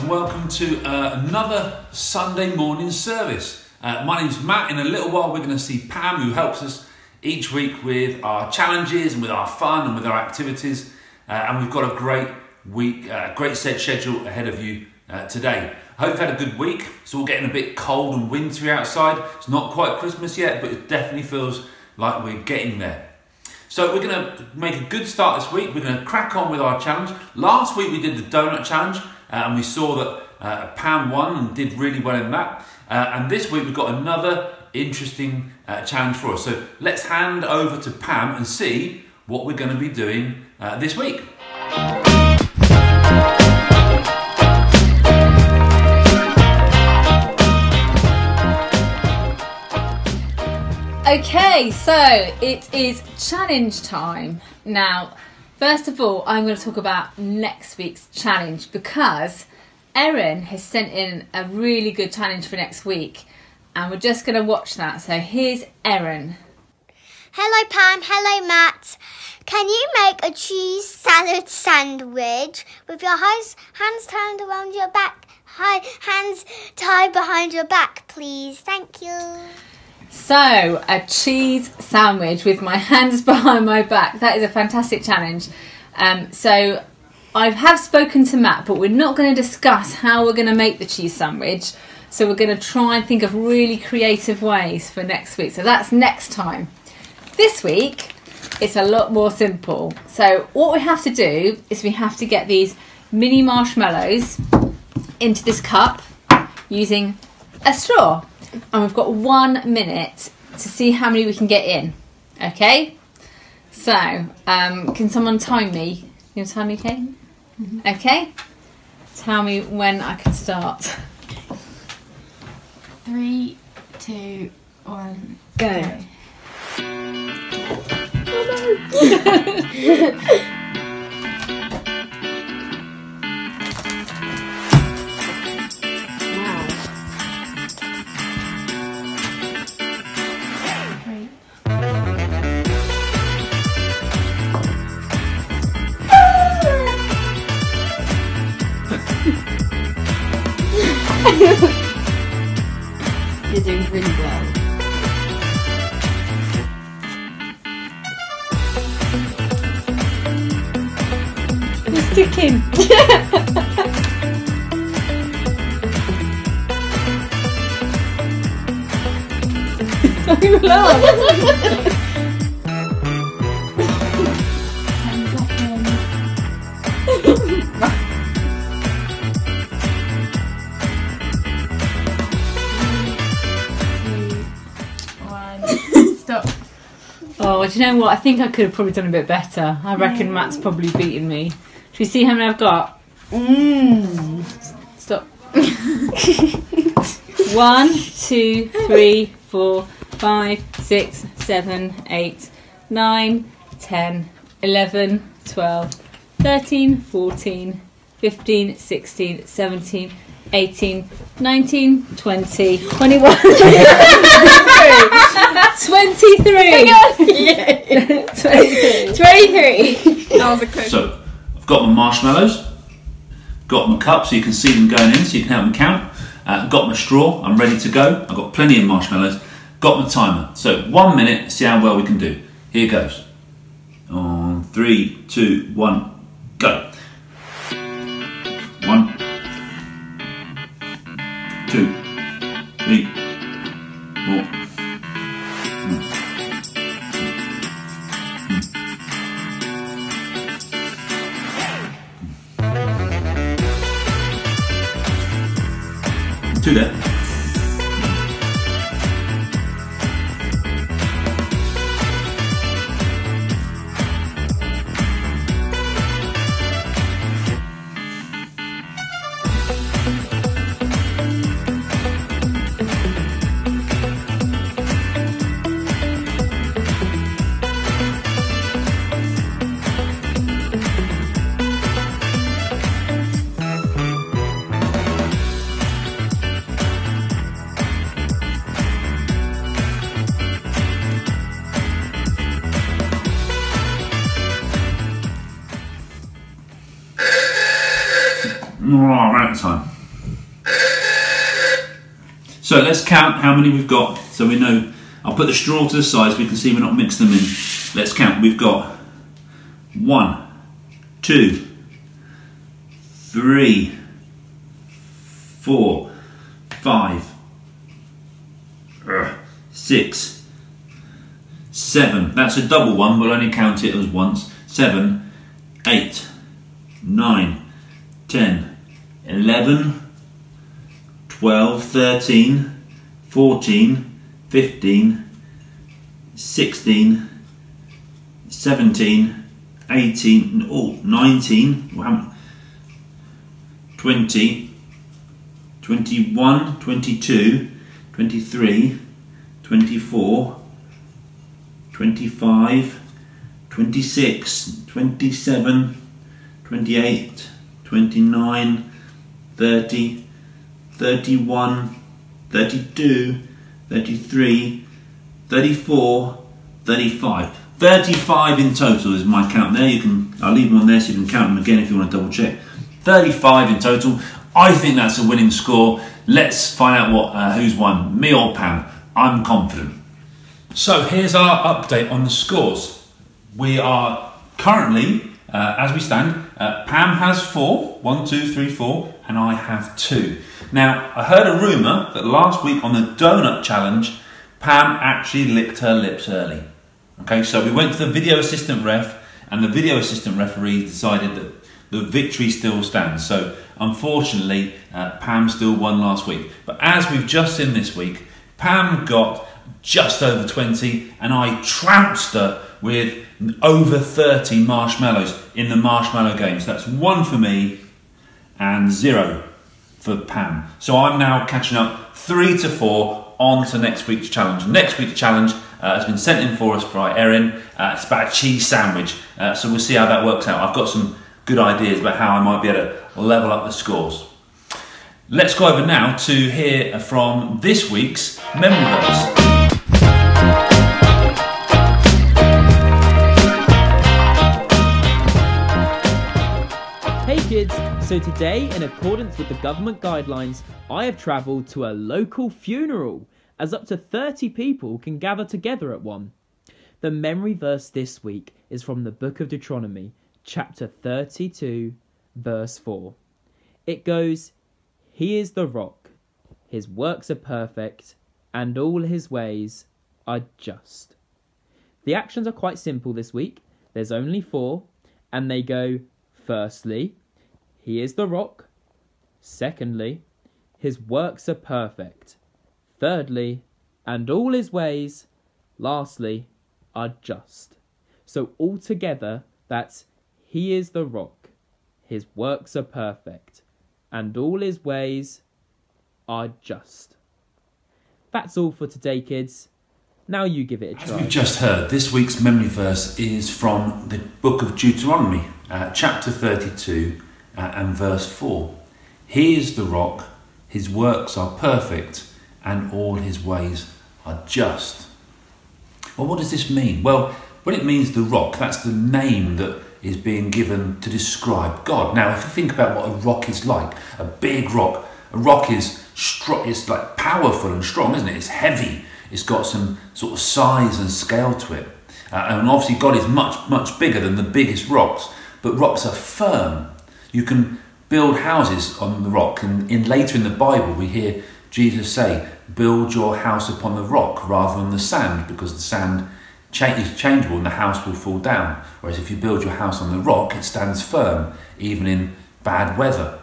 and welcome to another Sunday morning service. My name's Matt. In a little while we're going to see Pam, who helps us each week with our challenges and with our fun and with our activities. And we've got a great week, great set schedule ahead of you today. I hope you've had a good week. It's all getting a bit cold and wintry outside. It's not quite Christmas yet, but it definitely feels like we're getting there. So we're going to make a good start this week. We're going to crack on with our challenge. Last week we did the donut challenge and we saw that Pam won and did really well in that. And this week we've got another interesting challenge for us. So let's hand over to Pam and see what we're going to be doing this week. Okay, so it is challenge time. Now, first of all, I'm going to talk about next week's challenge because Erin has sent in a really good challenge for next week and we're just going to watch that. So here's Erin. Hello Pam, hello Matt. Can you make a cheese salad sandwich with your hands turned around your back, hands tied behind your back, please? Thank you. So, a cheese sandwich with my hands behind my back. That is a fantastic challenge. So, I have spoken to Matt, but we're not going to discuss how we're going to make the cheese sandwich. So, we're going to try and think of really creative ways for next week. So, that's next time. This week, it's a lot more simple. So, what we have to do is we have to get these mini marshmallows into this cup using a straw. And we've got 1 minute to see how many we can get in. Okay? So, can someone time me? You want to time me, Kate? Mm-hmm. Okay? Tell me when I can start. 3, 2, 1, go. Oh no! You're doing really well. You're sticking. Don't even laugh. 10 seconds. Stop. Oh, do you know what? I think I could have probably done a bit better. I reckon Matt's probably beaten me. Should we see how many I've got? Stop. 1, 2, 3, 4, 5, 6, 7, 8, 9, 10, 11, 12, 13, 14, 15, 16, 17, 18, 19, 20, 21, 23. 23. That was a quick. So I've got my marshmallows, got my cup so you can see them going in, so you can help me count. Got my straw, I'm ready to go. I've got plenty of marshmallows. Got my timer. So 1 minute, see how well we can do. Here goes. On 3, 2, 1, go. 1, 2, 3, 4. Two there. Oh, I'm out of time. So let's count how many we've got so we know. I'll put the straw to the side so we can see we're not mixing them in. Let's count. We've got 1, 2, 3, 4, 5, 6, 7. That's a double one, we'll only count it as once. 7, 8, 9, 10, 11, 12, 13, 14, 15, 16, 17, 18, 19, 20, 21, 22, 23, 24, 25, 26, 27, 28, 29, 30, 31, 32, 33, 34, 35. 35 in total is my count there. I'll leave them on there so you can count them again if you want to double check. 35 in total. I think that's a winning score. Let's find out who's won, me or Pam. I'm confident. So here's our update on the scores. We are currently, as we stand, Pam has 4, 1, 2, 3, 4, and I have 2. Now, I heard a rumour that last week on the donut challenge, Pam actually licked her lips early. Okay, so we went to the video assistant ref, and the video assistant referee decided that the victory still stands. So, unfortunately, Pam still won last week. But as we've just seen this week, Pam got just over 20, and I trounced her with over 30 marshmallows in the marshmallow games. That's 1 for me and 0 for Pam. So I'm now catching up 3 to 4 on to next week's challenge. Next week's challenge has been sent in for us by Erin. It's about a cheese sandwich. So we'll see how that works out. I've got some good ideas about how I might be able to level up the scores. Let's go over now to hear from this week's memory verse. Hey kids, so today, in accordance with the government guidelines, I have travelled to a local funeral, as up to 30 people can gather together at one. The memory verse this week is from the book of Deuteronomy, chapter 32, verse 4. It goes, "He is the rock, his works are perfect, and all his ways are just." The actions are quite simple this week. There's only 4, and they go, firstly, he is the rock. Secondly, his works are perfect. Thirdly, and all his ways, lastly, are just. So altogether, that's he is the rock. His works are perfect. And all his ways are just. That's all for today, kids. Now you give it a try. As we've just heard, this week's memory verse is from the book of Deuteronomy, chapter 32 and verse 4. He is the rock, his works are perfect, and all his ways are just. Well, what does this mean? Well, when it means the rock, that's the name that is being given to describe God. Now, if you think about what a rock is like, a big rock, a rock is strong, it's like powerful and strong, isn't it? It's heavy. It's got some sort of size and scale to it. And obviously God is much, much bigger than the biggest rocks, but rocks are firm. You can build houses on the rock, and later in the Bible we hear Jesus say, build your house upon the rock rather than the sand, because the sand is changeable and the house will fall down. Whereas if you build your house on the rock, it stands firm even in bad weather.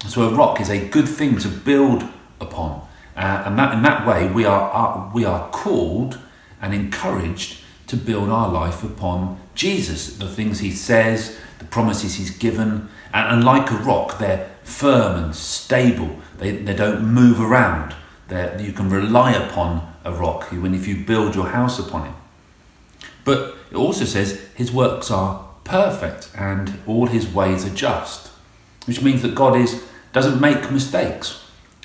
So a rock is a good thing to build upon. And in that way, we are called and encouraged to build our life upon Jesus, the things he says, the promises he's given. And like a rock, they're firm and stable. They don't move around. You can rely upon a rock if you build your house upon it. But it also says his works are perfect and all his ways are just, which means that God doesn't make mistakes.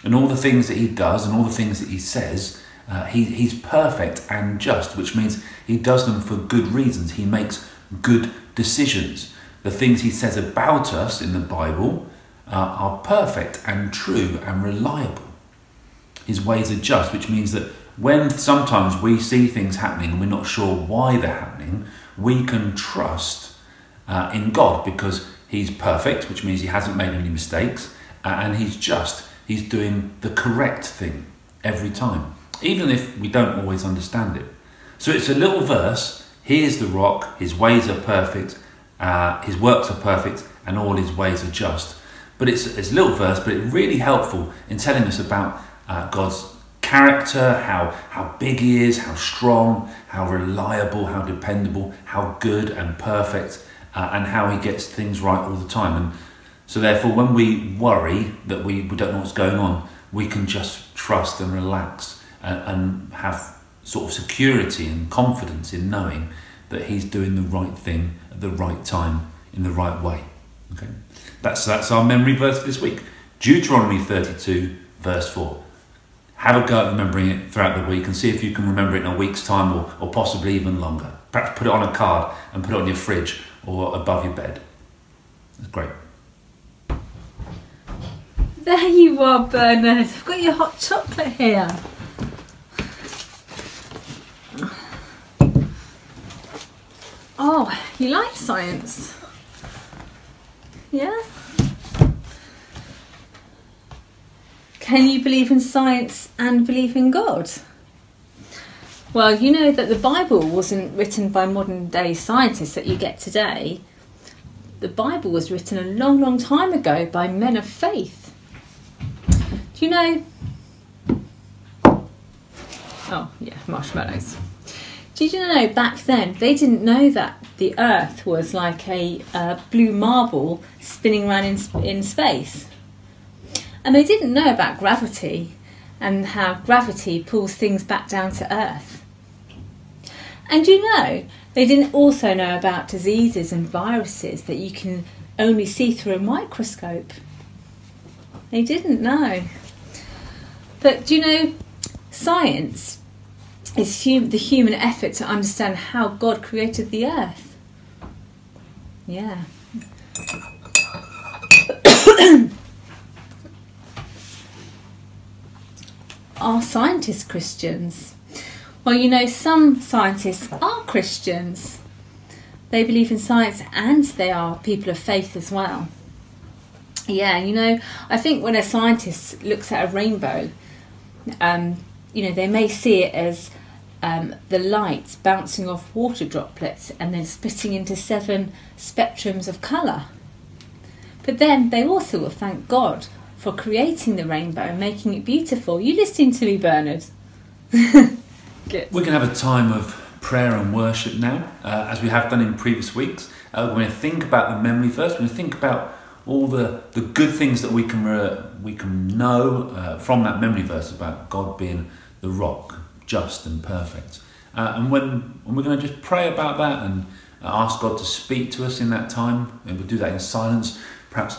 And all the things that he does and all the things that he says, he's perfect and just, which means he does them for good reasons. He makes good decisions. The things he says about us in the Bible are perfect and true and reliable. His ways are just, which means that when sometimes we see things happening and we're not sure why they're happening, we can trust in God, because He's perfect, which means He hasn't made any mistakes, and He's just. He's doing the correct thing every time, even if we don't always understand it. So it's a little verse. He is the rock, His ways are perfect, His works are perfect, and all His ways are just. But it's a little verse, but it's really helpful in telling us about God's character, how big He is, how strong, how reliable, how dependable, how good and perfect, and how He gets things right all the time. And so therefore, when we worry that we don't know what's going on, we can just trust and relax and have sort of security and confidence in knowing that He's doing the right thing at the right time in the right way. Okay, that's our memory verse this week, Deuteronomy 32 verse 4. Have a go at remembering it throughout the week and see if you can remember it in a week's time or possibly even longer. Perhaps put it on a card and put it on your fridge or above your bed. That's great. There you are, Bernard. I've got your hot chocolate here. Oh, you like science? Yeah? Can you believe in science and believe in God? Well, you know that the Bible wasn't written by modern day scientists that you get today. The Bible was written a long, long time ago by men of faith. Do you know? Oh, yeah, marshmallows. Did you know back then they didn't know that the Earth was like a blue marble spinning around in space? And they didn't know about gravity and how gravity pulls things back down to Earth. And you know, they didn't also know about diseases and viruses that you can only see through a microscope. They didn't know. But do you know, science is the human effort to understand how God created the earth. Yeah. Are scientists Christians? Well, you know, some scientists are Christians. They believe in science and they are people of faith as well. Yeah, you know, I think when a scientist looks at a rainbow, you know, they may see it as the light bouncing off water droplets and then splitting into 7 spectrums of colour. But then they also will thank God for creating the rainbow and making it beautiful. You listening to me, Bernard? Good. We're going to have a time of prayer and worship now, as we have done in previous weeks. We're going to think about the memory verse. We're going to think about all the good things that we can know from that memory verse about God being the rock, just and perfect. And when we're going to just pray about that and ask God to speak to us in that time, and we'll do that in silence, perhaps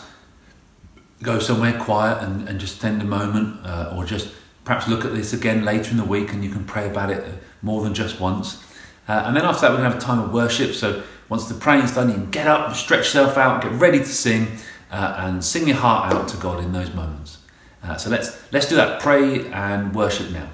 go somewhere quiet and just spend a moment, or just perhaps look at this again later in the week and you can pray about it more than just once. And then after that we're going to have a time of worship, so once the praying's done you can get up, stretch yourself out, get ready to sing, and sing your heart out to God in those moments. So let's do that, pray and worship now.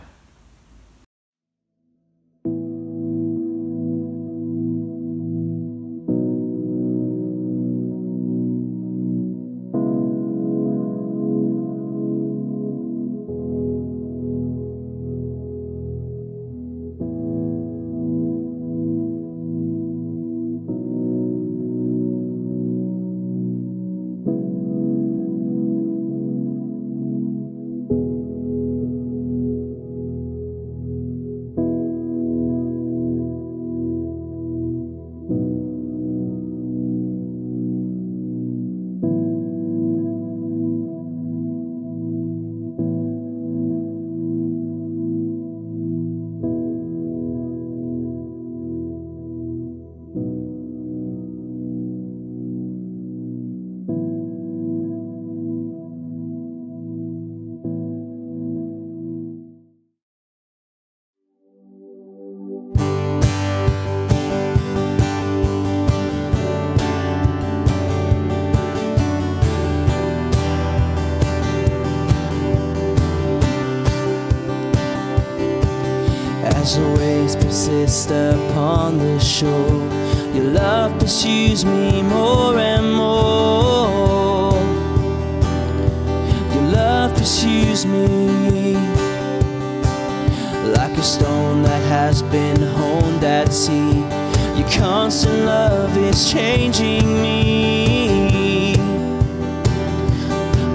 persist upon the shore. Your love pursues me more and more. Your love pursues me like a stone that has been honed at sea. Your constant love is changing me.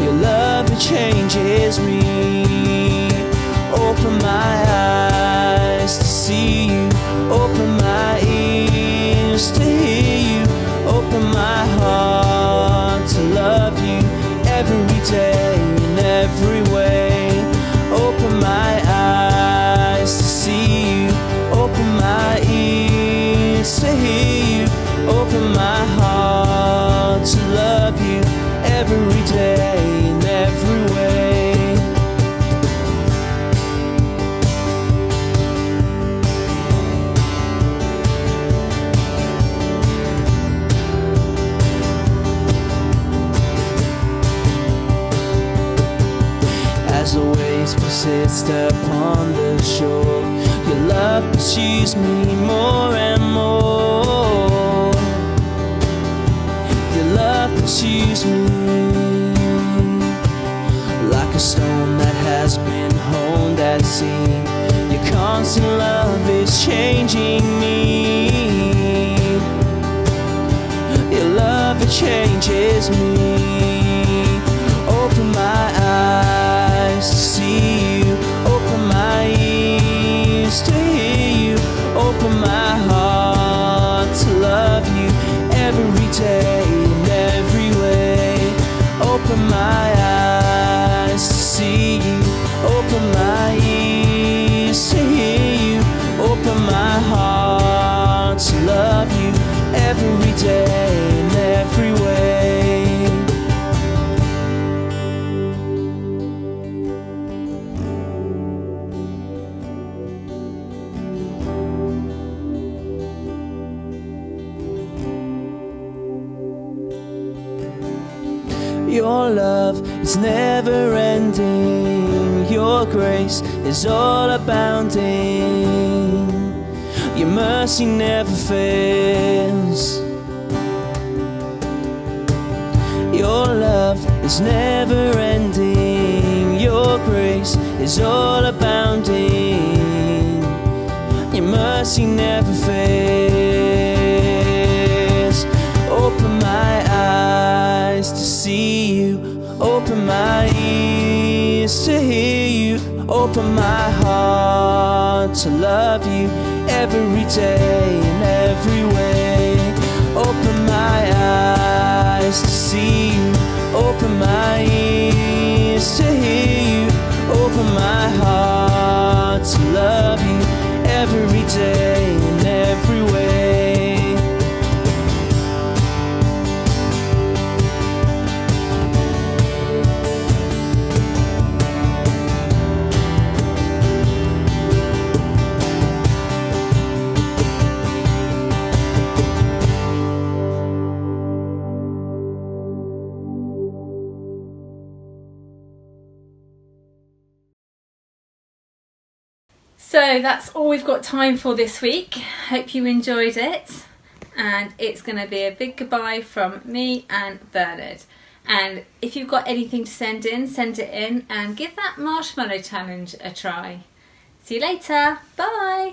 Your love, it changes me. Open my eyes to see you. Open my ears to hear you. Open my heart to love you every day in every way. Open my eyes to see you. Open my ears to hear you. Open my heart to love you every day in every way. As the waves persist upon the shore, your love pursues me more and more. Your love pursues me like a stone that has been honed at sea. Your constant love is changing me. Your love, it changes me. Open my eyes to see you. Open my ears to hear you. Open my heart to love you every day in every way. Open my eyes to see you. Open my ears to hear you. Open my heart to love you every day in every way. Your love is never ending. Your grace is all abounding. Your mercy never fails. Your love is never ending. Your grace is all abounding. Your mercy never fails. Open my eyes to see you. Open my ears to hear you. Open my heart to love you every day in every way. Open my eyes to see you. Open my ears to hear you. Open my heart to love you every day in every way. So that's all we've got time for this week. Hope you enjoyed it. And it's going to be a big goodbye from me and Bernard. And if you've got anything to send it in and give that marshmallow challenge a try. See you later. Bye.